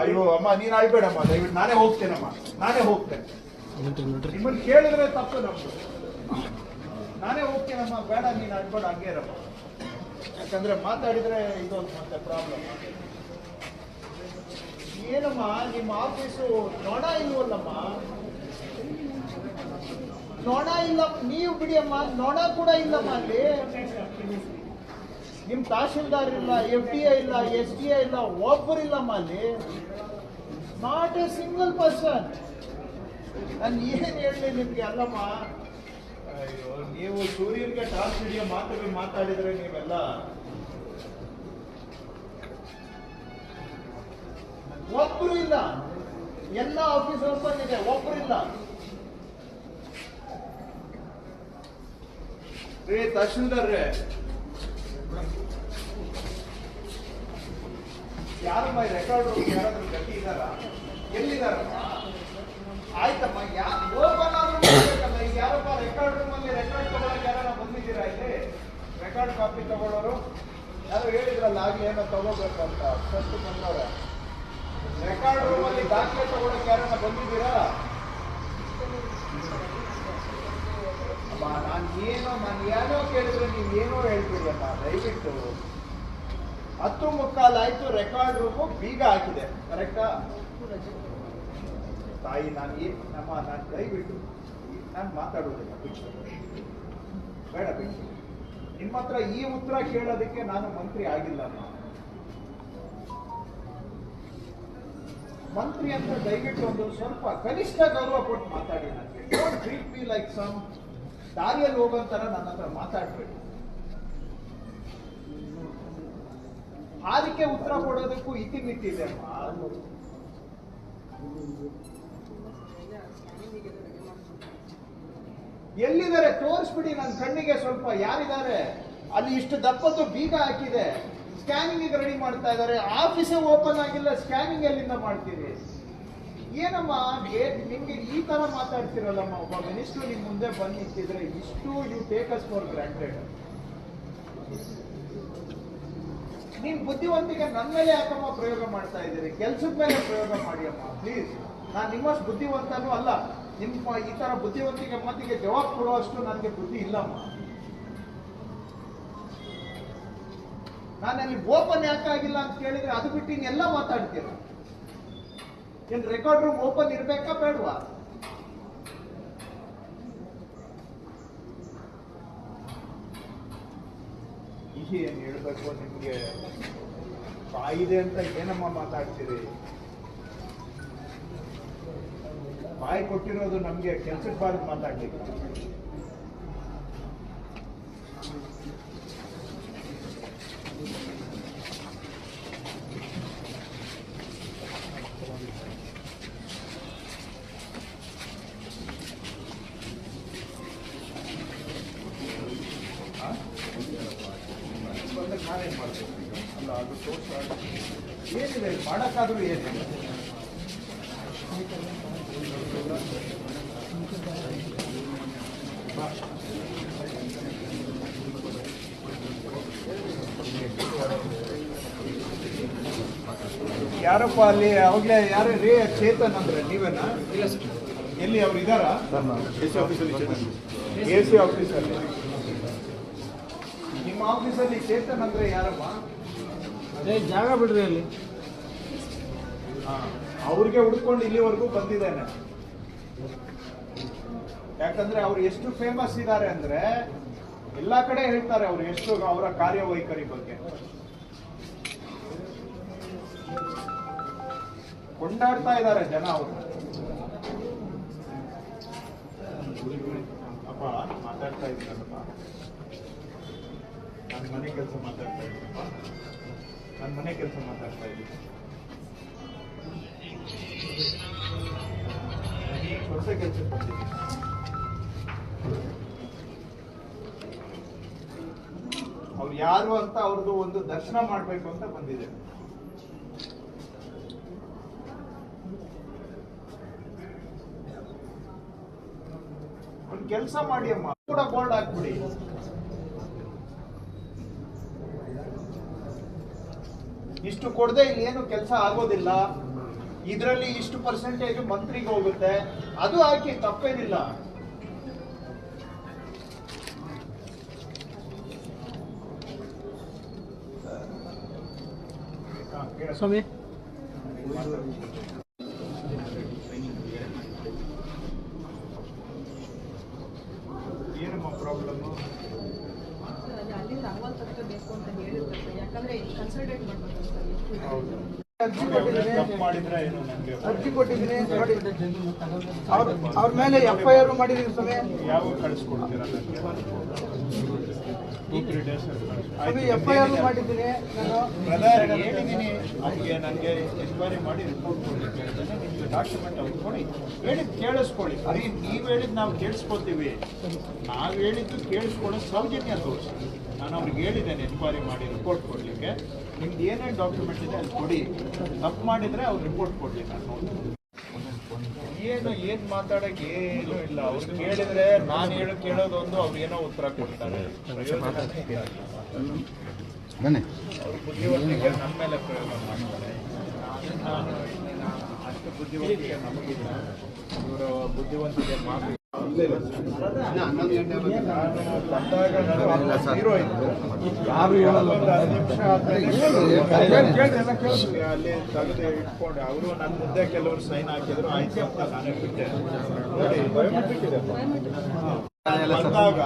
ಅಯ್ಯೋ ಅಮ್ಮ, ನೀನ್ ಅಳ್ಬೇಡಮ್ಮ, ದಯವಿಟ್ಟು. ನಾನೇ ಹೋಗ್ತೇನಮ್ಮ, ನಾನೇ ಹೋಗ್ತೇನೆ. ನಿಮ್ಮನ್ನ ಕೇಳಿದ್ರೆ ತಪ್ಪು ನಮ್ದು. ನಾನೇ ಹೋಗ್ತೇನಮ್ಮ, ಬೇಡ ನೀನ್ ಅಳ್ಬೇಡ, ಹಂಗೆ ಇರಮ್ಮ. ಯಾಕಂದ್ರೆ ಮಾತಾಡಿದ್ರೆ ಇದೊಂದು ಮತ್ತೆ ಪ್ರಾಬ್ಲಮ್. ಏನಮ್ಮ ನಿಮ್ಮ ಆಫೀಸು ನೊಣ ಇಲ್ವಲ್ಲಮ್ಮ? ನೊಣ ಇಲ್ಲ, ನೀವು ಬಿಡಿ ಅಮ್ಮ, ನೊಣ ಕೂಡ ಇಲ್ಲಮ್ಮ ಅಲ್ಲಿ. ನಿಮ್ ತಹಶೀಲ್ದಾರ್ ಇಲ್ಲ, FDI ಇಲ್ಲ, SDI ಇಲ್ಲ, ಒಬ್ಬರಿಲ್ಲಮ್ಮ ಅಲ್ಲಿ. Not a single person. ನಾನು ಏನ್ ಹೇಳಿ ನಿಮ್ಗೆ? ಅಲ್ಲಮ್ಮ, ಅಯ್ಯೋ, ನೀವು ಸೂರ್ಯನ್ಗೆ ಟಾಸ್ ಹಿಡಿಯೋ ಮಾತುಗಳು ಮಾತಾಡಿದ್ರೆ ನೀವೆಲ್ಲ ಒಬ್ರು ಇಲ್ಲ. ಎಲ್ಲ ಆಫೀಸ್ ಓಪನ್ ಇದೆ, ಒಬ್ರು ಇಲ್ಲ. ತಹಶೀಲ್ದಾರ್ರೆ, ಯಾರಮ್ಮ ರೆಕಾರ್ಡ್ ಯಾರಾದ್ರೂ ಗಟ್ಟಿ ಇದ್ದಾರ? ಎಲ್ಲಿದಾರಮ್ಮ? ಆಯ್ತಮ್ಮ, ಓಪನ್ ಆದ್ರೂ ಮಾಡ್ಬೇಕಲ್ಲ. ಈಗ ಯಾರಪ್ಪ ರೆಕಾರ್ಡ್ ರೂಮ್ ಅಲ್ಲಿ ರೆಕಾರ್ಡ್ ತಗೊಳಕ್ ಯಾರ ಬಂದಿದ್ದೀರಾ? ಇಲ್ಲಿ ರೆಕಾರ್ಡ್ ಕಾಪಿ ತಗೊಳ್ಳೋರು ಯಾರು ಹೇಳಿದ್ರಲ್ಲ ಆಗ್ಲಿ, ಏನೋ ತಗೋಬೇಕಂತ ಫಸ್ಟ್ ಬಂದವ್ರೆ. ರೆಕಾರ್ಡ್ ರೂಮ್ ಅಲ್ಲಿ ದಾಖಲೆ ತಗೊಳಕ್ ಯಾರನ್ನ ಬಂದಿದ್ದೀರಾ? ನಾನು ಏನೋ ಕೇಳಿದ್ರೆ ನೀವೇನೋ ಹೇಳ್ತೀರಿ ಅಮ್ಮ, ದಯವಿಟ್ಟು. 10:15 ಆಯ್ತು, ರೆಕಾರ್ಡ್ ರೂಮು ಬೀಗ ಹಾಕಿದೆ, ಕರೆಕ್ಟಾ? ತಾಯಿ, ನಾನು ದಯವಿಟ್ಟು ನಾನು ಮಾತಾಡೋದಿಲ್ಲ, ಬಿಟ್ಟು ಬೇಡ, ಬಿಟ್ಟು. ನಿಮ್ಮ ಹತ್ರ ಈ ಉತ್ತರ ಕೇಳೋದಕ್ಕೆ ನಾನು ಮಂತ್ರಿ ಆಗಿಲ್ಲ. ಮಂತ್ರಿ ಅಂತ ದಯವಿಟ್ಟು ಒಂದು ಸ್ವಲ್ಪ ಕನಿಷ್ಠ ಗೌರವ ಕೊಟ್ಟು ಮಾತಾಡಿ. ನನಗೆ don't treat me like some ದಾರಿಯಲ್ಲಿ ಹೋಗೋಂತರ ನನ್ನ ಹತ್ರ ಮಾತಾಡ್ಬೇಡಿ. ಅದಕ್ಕೆ ಉತ್ತರ ಕೊಡೋದಕ್ಕೂ ಇತಿಮಿತಿದೆ. ಎಲ್ಲಿದ್ದಾರೆ ತೋರಿಸ್ಬಿಡಿ ನನ್ನ ಕಣ್ಣಿಗೆ ಸ್ವಲ್ಪ. ಯಾರಿದ್ದಾರೆ ಅಲ್ಲಿ? ಇಷ್ಟು ದಪ್ಪದ್ದು ಬೀಗ ಹಾಕಿದೆ, ಸ್ಕ್ಯಾನಿಂಗ್ ರೆಡಿ ಮಾಡ್ತಾ ಇದ್ದಾರೆ. ಆಫೀಸೇ ಓಪನ್ ಆಗಿಲ್ಲ, ಸ್ಕ್ಯಾನಿಂಗ್ ಎಲ್ಲಿಂದ ಮಾಡ್ತೀರಿ? ಏನಮ್ಮ ನಿಮ್ಗೆ ಈ ತರ ಮಾತಾಡ್ತಿರಲ್ಲಮ್ಮ? ಒಬ್ಬ ಮಿನಿಸ್ಟರ್ ನಿಮ್ ಮುಂದೆ ಬಂದು ನಿಂತಿದ್ರೆ ಇಷ್ಟು you take us for granted. ನೀನ್ ಬುದ್ಧಿವಂತಿಕೆ ನನ್ನ ಮೇಲೆ ಯಾಕಮ್ಮ ಪ್ರಯೋಗ ಮಾಡ್ತಾ ಇದ್ದೀರಿ? ಕೆಲ್ಸದ ಮೇಲೆ ಪ್ರಯೋಗ ಮಾಡಿ ಅಮ್ಮ ಪ್ಲೀಸ್. ನಾನು ನಿಮ್ಮಷ್ಟು ಬುದ್ಧಿವಂತನೂ ಅಲ್ಲ. ನಿಮ್ಮ ಈ ತರ ಬುದ್ಧಿವಂತಿಕೆ ಮಾತಿಗೆ ಜವಾಬ್ ಕೊಡುವಷ್ಟು ನನಗೆ ಬುದ್ಧಿ ಇಲ್ಲಮ್ಮ. ನಾನಲ್ಲಿ ಓಪನ್ ಯಾಕಾಗಿಲ್ಲ ಅಂತ ಕೇಳಿದ್ರೆ ಅದು ಬಿಟ್ಟು ಇನ್ನೆಲ್ಲ ಮಾತಾಡ್ತೀರ. ಏನ್ ರೆಕಾರ್ಡ್ ರೂಮ್ ಓಪನ್ ಇರ್ಬೇಕಾ ಬೇಡವಾ? ಏನ್ ಹೇಳ್ಬೇಕು ನಿಮ್ಗೆ? ಬಾಯಿದೆ ಅಂತ ಏನಮ್ಮ ಮಾತಾಡ್ತೀರಿ? ಬಾಯಿ ಕೊಟ್ಟಿರೋದು ನಮ್ಗೆ ಕೆಲ್ಸಕ್ಕೆ ಬಾರದು ಮಾತಾಡ್ಲಿಕ್ಕೆ. ನಾವೇನ್ ಮಾಡ್ಬೇಕು? ಅಲ್ಲ ಅದು ಏನಿದೆ ಮಾಡಕ್ಕಾದ್ರೂ ಏನಿಲ್ಲ. ಯಾರಪ್ಪ ಅಲ್ಲಿ? ಅವಾಗಲೇ ಯಾರು ರೇ ಚೇತನ್ ಅಂದ್ರೆ ನೀವೇನಾ? ಎಲ್ಲಿ ಅವ್ರು ಇದ್ದಾರಾ? ಎಸಿ ಆಫೀಸಲ್ಲಿ. ನಿಮ್ಮ ಆಫೀಸಲ್ಲಿ ಚೇತನ್ ಅಂದ್ರೆ ಯಾರಮ್ಮ? ಅದೇ ಜಾಗ ಬಿಡ್ರಿ ಅಲ್ಲಿ. ಅವ್ರಿಗೆ ಹುಡ್ಕೊಂಡು ಇಲ್ಲಿವರೆಗೂ ಬಂದಿದ್ದೇನೆ. ಯಾಕಂದ್ರೆ ಅವ್ರು ಎಷ್ಟು ಫೇಮಸ್ ಇದ್ದಾರೆ ಅಂದ್ರೆ ಎಲ್ಲಾ ಕಡೆ ಹೇಳ್ತಾರೆ ಅವ್ರು ಎಷ್ಟು ಅವರ ಕಾರ್ಯವೈಖರಿ ಬಗ್ಗೆ ಕೊಂಡಾಡ್ತಾ ಇದ್ದಾರೆ ಜನ. ಅವರು ಅಪ್ಪ ಮಾತಾಡ್ತಾ ಇದ್ದೀರಲ್ಲಪ್ಪ, ನನ್ನ ಮನೆ ಕೆಲಸ ಮಾತಾಡ್ತಾ ಇದ್ದೀನಪ್ಪ, ನನ್ನ ಮನೆ ಕೆಲಸ ಮಾತಾಡ್ತಾ ಇದ್ದೀನಿ. ಹೊಸ ಕೆಲಸಕ್ಕೆ ಬಂದಿದ್ದೀನಿ. ಅವ್ರು ಯಾರು ಅಂತ ಅವ್ರದ್ದು ಒಂದು ದರ್ಶನ ಮಾಡ್ಬೇಕು ಅಂತ ಬಂದಿದೆ. ಒಂದು ಕೆಲಸ ಮಾಡಿ ಅಮ್ಮ, ಕೂಡ ಬೋರ್ಡ್ ಹಾಕ್ಬಿಡಿ. ಇಷ್ಟು ಕೊಡದೆ ಇಲ್ಲಿ ಏನು ಕೆಲಸ ಆಗೋದಿಲ್ಲ, ಇದರಲ್ಲಿ ಇಷ್ಟು ಪರ್ಸೆಂಟೇಜ್ ಮಂತ್ರಿಗೆ ಹೋಗುತ್ತೆ, ಅದು ಹಾಕಿ ತಪ್ಪೇನಿಲ್ಲ. ಸ್ವಾಮಿ ಏನಮ್ಮ ಪ್ರಾಬ್ಲಮ್? ಅಲ್ಲಿಂದ ಅಹವಾಲ್ ತಗೋಬೇಕು ಅಂತ ಹೇಳಿರ್ತಾರೆ. ಯಾಕಂದ್ರೆ ಕನ್ಸಲ್ಟೇಟ್ ಮಾಡ್ಬೇಕು. ಹೌದು, ತಪ್ಪು ಮಾಡಿದ್ರೆ ಏನು? ನನಗೆ ಅರ್ಜಿ ಕೊಟ್ಟಿದ್ದೀನಿ ನೋಡಿ. ಅವ್ರ ಮೇಲೆ FIR ಮಾಡಿದೀನಿ ಸ್ವಾಮಿ. ಯಾವ ಕಳಿಸ್ಕೊಡ್ತೀರಾ ನನಗೆ? 2-3 days ಸ್ವಾಮಿ FIR ಮಾಡಿದ್ದೀನಿ ನಾನು. ಬ್ರದರ್ ಹೇಳಿದ್ದೀನಿ ಅವ್ರಿಗೆ, ನನಗೆ ಎನ್ಕ್ವೈರಿ ಮಾಡಿ ರಿಪೋರ್ಟ್ ಕೊಡ್ಲಿಕ್ಕೆ ಹೇಳ್ತೇನೆ. ನಿಮ್ಗೆ ಡಾಕ್ಯುಮೆಂಟ್ ಅವ್ರು ಕೊಡಿ, ಹೇಳಿದ್ದು ಕೇಳಿಸ್ಕೊಳ್ಳಿ. ಬರೀ ನೀವು ಹೇಳಿದ್ದು ನಾವು ಕೇಳಿಸ್ಕೊತೀವಿ, ನಾವು ಹೇಳಿದ್ದು ಕೇಳಿಸ್ಕೊಳ್ಳೋ ಸೌಜನ್ಯ ತೋರಿಸಿ. ನಾನು ಅವ್ರಿಗೆ ಹೇಳಿದ್ದೇನೆ ಎನ್ಕ್ವೈರಿ ಮಾಡಿ ರಿಪೋರ್ಟ್ ಕೊಡಲಿಕ್ಕೆ. ನಿಮ್ದು ಏನೇನು ಡಾಕ್ಯುಮೆಂಟ್ ಇದೆ ಅಲ್ಲಿ ಕೊಡಿ. ತಪ್ಪು ಮಾಡಿದರೆ ಅವ್ರು ರಿಪೋರ್ಟ್ ಕೊಡಲಿ. ನಾನು ನೋಡ್ತೀನಿ. ಏನು ಮಾತಾಡೋಕೆ ಏನೂ ಇಲ್ಲ. ಅವ್ರು ಕೇಳಿದ್ರೆ ನಾನು ಕೇಳೋದೊಂದು, ಅವ್ರು ಏನೋ ಉತ್ತರ ಕೊಡ್ತಾರೆ. ಅವ್ರ ಬುದ್ಧಿವಂತಿಕೆ ನಮ್ಮ ಮೇಲೆ ಪ್ರಯೋಗ ಮಾಡ್ತಾರೆ. ನಾನು ಅಷ್ಟು ಬುದ್ಧಿವಂತಿಕೆ ನಮಗಿಲ್ಲ. ಇವರ ಬುದ್ಧಿವಂತಿಕೆ ಮಾತು ಬಂದಾಗ ಹೀರೋ ಇತ್ತು. ಯಾರು ಅಲ್ಲಿ ತೆಗೆದು ಇಟ್ಕೊಂಡು ಅವರು ನನ್ನ ಮುಂದೆ ಕೆಲವರು ಸೈನ್ ಹಾಕಿದ್ರು, ಆಯ್ತು ಅಂತ ನಾನೇ ಬಿಟ್ಟೆ. ನೋಡಿ ಬಯೋಮೆಟ್ರಿಕ್ ಇದೆ. ಬಂದಾಗ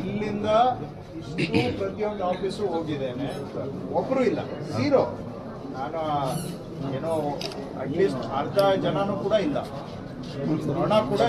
ಇಲ್ಲಿಂದ ಇಷ್ಟು ಪ್ರತಿಯೊಂದು ಆಫೀಸು ಹೋಗಿದ್ದೇನೆ, ಒಬ್ರು ಇಲ್ಲ, ಝೀರೋ. ನಾನು ಏನೋ ಅಟ್ಲೀಸ್ಟ್ ಅರ್ಧ ಜನನೂ ಕೂಡ ಇಲ್ಲ, ಹಣ ಕೂಡ